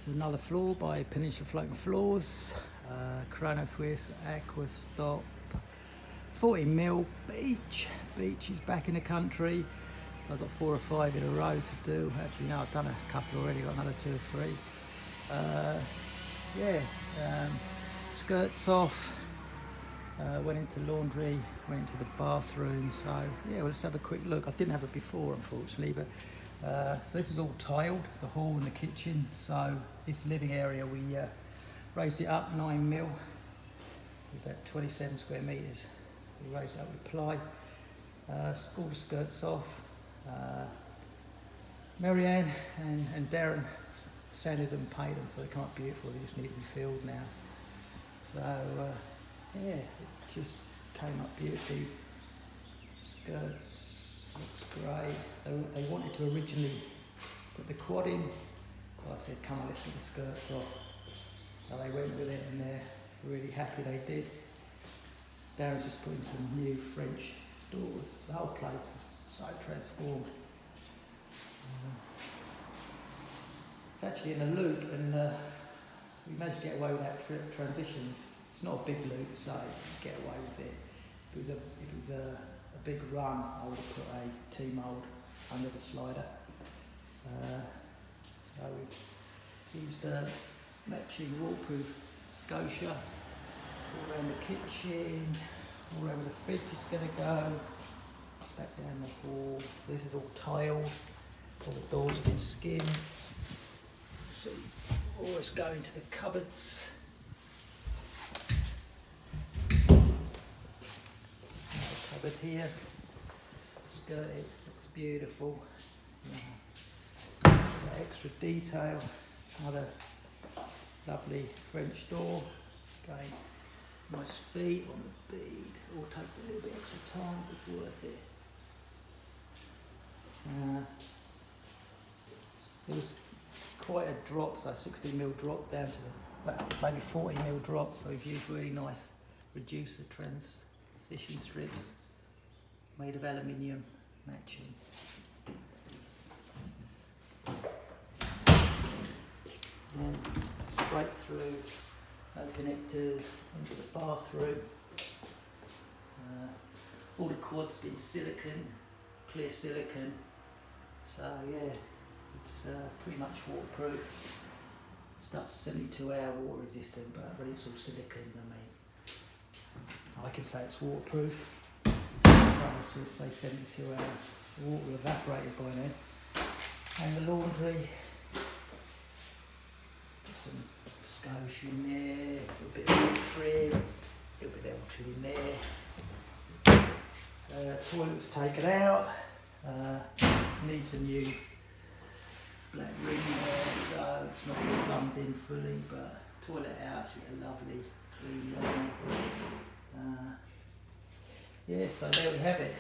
It's another floor by Peninsula Floating Floors, Kronoswiss Aquastop 40mm beach. Beach is back in the country, so I've got 4 or 5 in a row to do. Actually, no, I've done a couple already, got another 2 or 3. Skirts off, went into laundry, went into the bathroom, so yeah, we'll just have a quick look. I didn't have it before, unfortunately, but so this is all tiled, the hall and the kitchen. So this living area, we raised it up 9mm, about 27 square metres. We raised it up with ply, all the skirts off. Marianne and Darren sanded and painted them so they come up beautiful. They just need to be filled now. So yeah, it just came up beautifully. Skirts looks great. They wanted to originally put the quad in, so I said, come on, let's get the skirts off. So they went with it, and they're really happy they did. Darren's just putting some new French doors. The whole place is so transformed. It's actually in a loop, and we managed to get away without transitions. It's not a big loop, so you can get away with it. If it was a big run, I would have put a T-mould under the slider. So we used a matching waterproof scotia all around the kitchen, all over the fridge is going to go, back down the hall. This is all tiled, all the doors have been skinned. See, always going to the cupboards. Another cupboard here, skirted, looks beautiful. Extra detail, another lovely French door, going nice feet on the bead. All takes a little bit extra time, but it's worth it. It was quite a drop, so 16mm drop down to maybe 40mm drop, so we've used really nice reducer transition strips made of aluminium, matching. And straight through, no connectors, into the bathroom. All the quads been silicone, clear silicone. So yeah, it's pretty much waterproof. Stuff's 72-hour water resistant, but it's all silicone. I mean, I can say it's waterproof. Others will say 72 hours. The water will evaporated by then. And the laundry. Some scotia in there, a bit of trim, a little bit of trim in there. Toilet was taken out, needs a new black ring there, so it's not really plumbed in fully, but toilet out, so a lovely clean line. Yeah, so there we have it.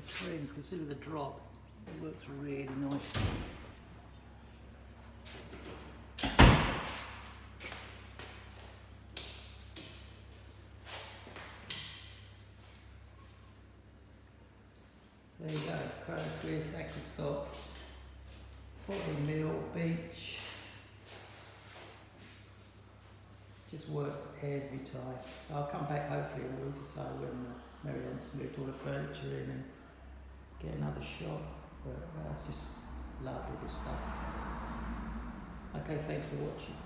Trims, consider the drop, it works really nice. There you go, Kronoswiss Aquastop 40mm beach. Just works every time. So I'll come back hopefully in a week or so when Marianne's moved all the furniture in and get another shot. But it's just lovely, this stuff. Okay, thanks for watching.